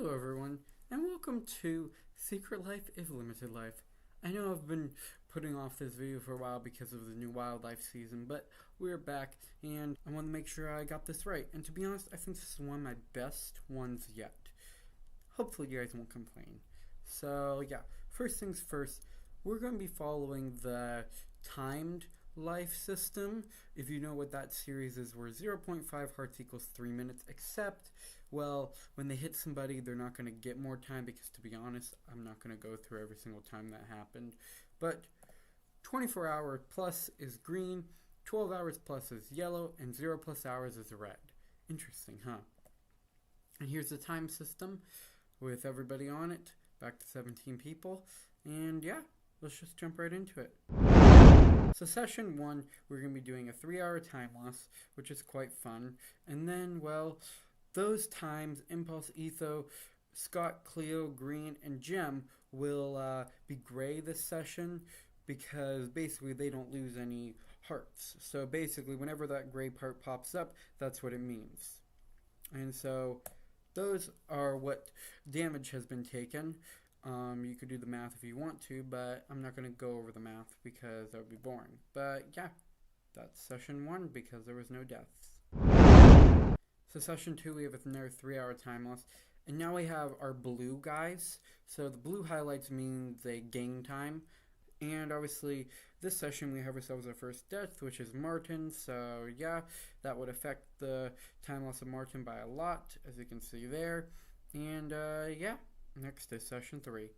Hello everyone, and welcome to Secret Life is Limited Life. I know I've been putting off this video for a while because of the new wildlife season, but we're back and I want to make sure I got this right. And to be honest, I think this is one of my best ones yet. Hopefully you guys won't complain. So yeah, first things first, we're going to be following the timed life system. If you know what that series is, where 0.5 hearts equals 3 minutes, except, well, when they hit somebody, they're not going to get more time because, to be honest, I'm not going to go through every single time that happened. But 24 hours plus is green, 12 hours plus is yellow, and 0 plus hours is red. Interesting, huh? And here's the time system with everybody on it, back to 17 people, and yeah, let's just jump right into it. So session 1, we're going to be doing a 3-hour time loss, which is quite fun, and then, well, those times, Impulse, Etho, Scott, Cleo, Green, and Gem will be gray this session because basically they don't lose any hearts. So basically whenever that gray part pops up, that's what it means. And so those are what damage has been taken. You could do the math if you want to, but I'm not going to go over the math because that would be boring. But yeah, that's session 1 because there was no deaths. So session 2, we have another 3-hour time loss. And now we have our blue guys. So the blue highlights mean they gain time. And obviously, this session we have ourselves our first death, which is Martin. So yeah, that would affect the time loss of Martin by a lot, as you can see there. And yeah, next is session 3.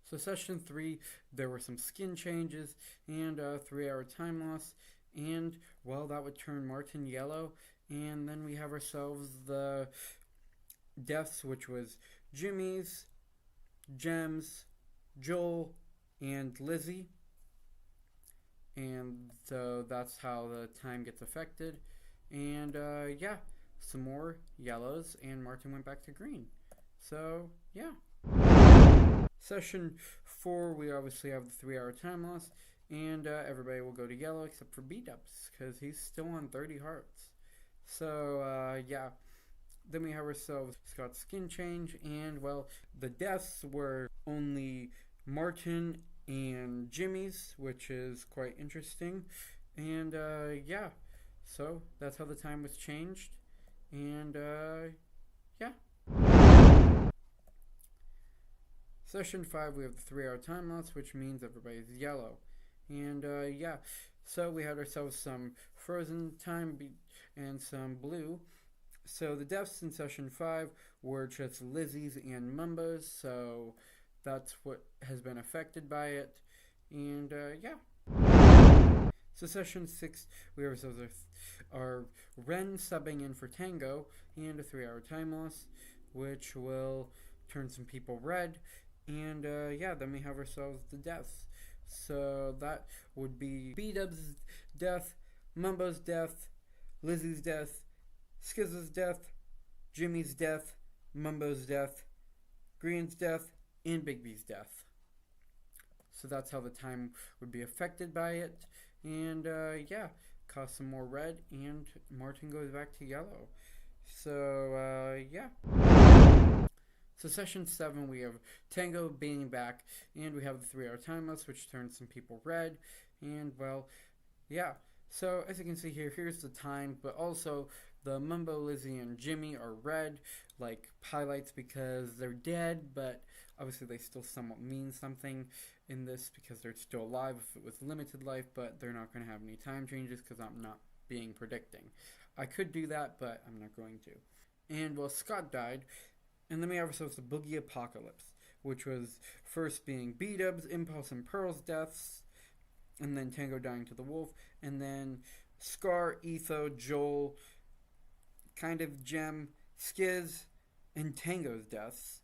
So session 3, there were some skin changes and a 3-hour time loss. And, well, that would turn Martin yellow. And then we have ourselves the deaths, which was Jimmy's, Gem's, Joel, and Lizzie. And so that's how the time gets affected. And yeah, some more yellows, and Martin went back to green. So yeah. Session 4, we obviously have the 3-hour time loss, and everybody will go to yellow except for B-Dubs because he's still on 30 hearts. So, yeah, then we have ourselves Scott's skin change, and, well, the deaths were only Martin and Jimmy's, which is quite interesting, and, yeah, so that's how the time was changed, and, yeah. Session 5, we have the 3-hour time loss, which means everybody's yellow, and, yeah, so we had ourselves some frozen time and some blue. So the deaths in session 5 were just Lizzie's and Mumbo's, so that's what has been affected by it. And yeah. So session 6, we have ourselves our Ren subbing in for Tango and a 3-hour time loss, which will turn some people red. And yeah, then we have ourselves the deaths. So that would be B-Dub's death, Mumbo's death, Lizzie's death, Skizza's death, Jimmy's death, Mumbo's death, Green's death, and Big B's death. So that's how the time would be affected by it. And yeah, cause some more red, and Martin goes back to yellow. So yeah. So session 7, we have Tango being back, and we have the 3-hour time loss, which turns some people red. And well, yeah. So as you can see here, here's the time, but also the Mumbo, Lizzie, and Jimmy are red, like highlights because they're dead, but obviously they still somewhat mean something in this because they're still alive if it was limited life, but they're not going to have any time changes because I'm not being predicting. I could do that, but I'm not going to. And well, Scott died, and then we have ourselves the Boogie Apocalypse, which was first being B-Dubs, Impulse, and Pearl's deaths, and then Tango dying to the wolf, and then Scar, Etho, Joel, kind of Gem, Skiz, and Tango's deaths,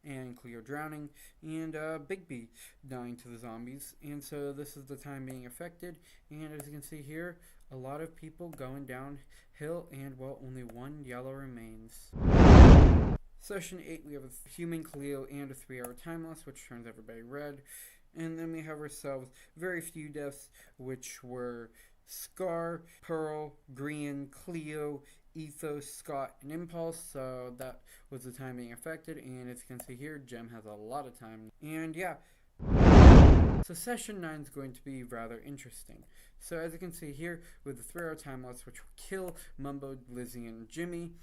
and Cleo drowning, and Big B dying to the zombies. And so this is the time being affected, and as you can see here, a lot of people going downhill, and well, only one yellow remains. Session 8, we have a human Cleo and a 3-hour time loss, which turns everybody red. And then we have ourselves very few deaths, which were Scar, Pearl, Green, Cleo, Ethos, Scott, and Impulse, so that was the time being affected, and as you can see here, Gem has a lot of time. And yeah, so session 9 is going to be rather interesting. So as you can see here, with the 3-hour time loss, which will kill Mumbo, Lizzie, and Jimmy.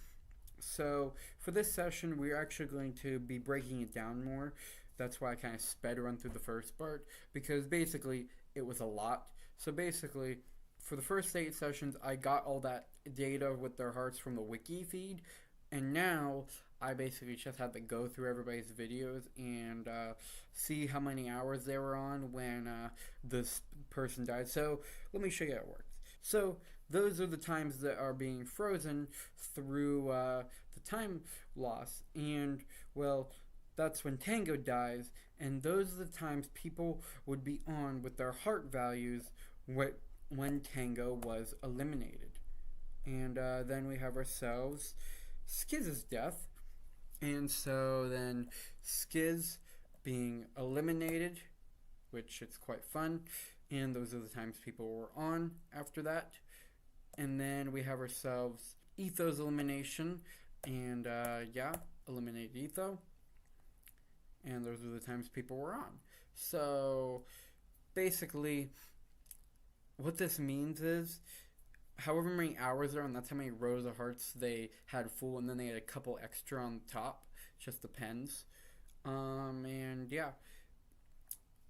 So for this session, we're actually going to be breaking it down more. That's why I kind of sped run through the first part, because basically it was a lot. So basically, for the first 8 sessions, I got all that data with their hearts from the wiki feed, and now I basically just had to go through everybody's videos and see how many hours they were on when this person died. So let me show you how it works. So those are the times that are being frozen through the time loss, and well, that's when Tango dies, and those are the times people would be on with their heart values when Tango was eliminated. And then we have ourselves Skiz's death, and so then Skiz being eliminated, which it's quite fun, and those are the times people were on after that. And then we have ourselves Etho's elimination, and yeah, eliminated Etho, and those are the times people were on. So basically what this means is however many hours they're on, that's how many rows of hearts they had full, and then they had a couple extra on top. Just depends. And yeah,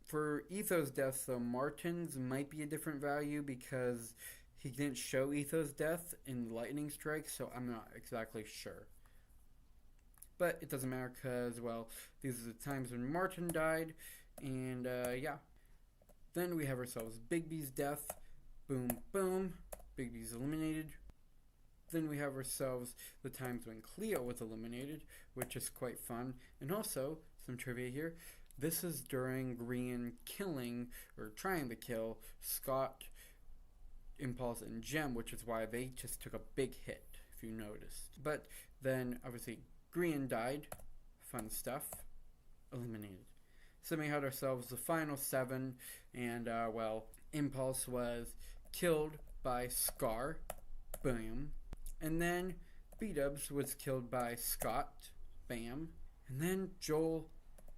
for Etho's death, though, Martin's might be a different value because he didn't show Etho's death in the lightning strike, so I'm not exactly sure. But it doesn't matter because, well, these are the times when Martin died, and yeah. Then we have ourselves Bigby's death. Boom, boom. Bigby's eliminated. Then we have ourselves the times when Cleo was eliminated, which is quite fun. And also, some trivia here. This is during Green killing, or trying to kill, Scott, Impulse, and Gem, which is why they just took a big hit, if you noticed. But then, obviously, Green died. Fun stuff. Eliminated. So we had ourselves the final 7, and, well, Impulse was killed by Scar. Boom. And then B-Dubs was killed by Scott. Bam. And then Joel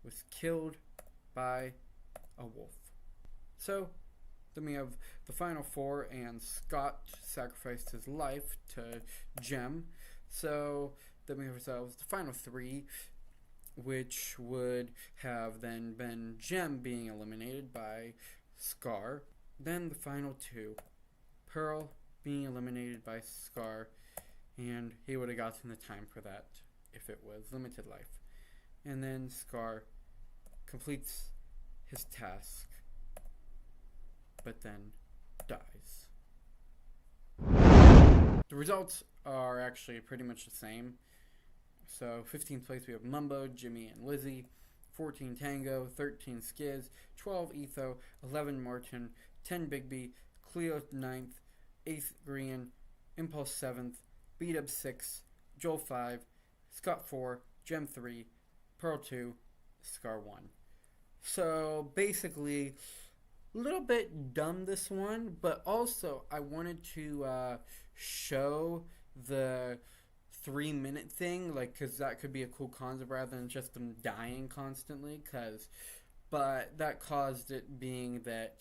was killed by a wolf. So then we have the final 4, and Scott sacrificed his life to Gem. So then we have ourselves the final 3, which would have then been Gem being eliminated by Scar. Then the final 2, Pearl being eliminated by Scar, and he would have gotten the time for that if it was limited life. And then Scar completes his task, but then dies. The results are actually pretty much the same. So 15th place we have Mumbo, Jimmy, and Lizzie. 14 Tango, 13 Skiz, 12 Etho, 11 Martin, 10 Bigby, Cleo 9th, 8th Green, Impulse 7th, B-Dub 6, Joel 5, Scott 4, Gem 3, Pearl 2, Scar 1. So basically, a little bit dumb this one, but also I wanted to show the 3-minute thing, like, because that could be a cool concept rather than just them dying constantly, but that caused it being that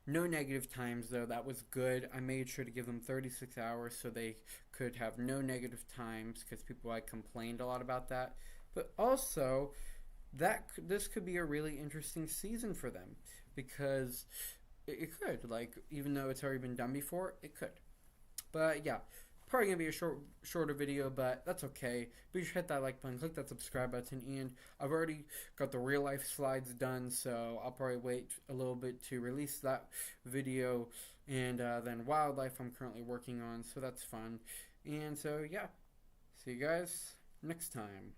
no negative times, though. That was good. I made sure to give them 36 hours so they could have no negative times, because people had complained a lot about that. But also, this could be a really interesting season for them, because it could, like, even though it's already been done before, it could. But yeah, probably gonna be a shorter video, but that's okay. Be sure to hit that like button, click that subscribe button, and I've already got the real life slides done, so I'll probably wait a little bit to release that video. And then wildlife I'm currently working on, so that's fun. And so yeah, see you guys next time.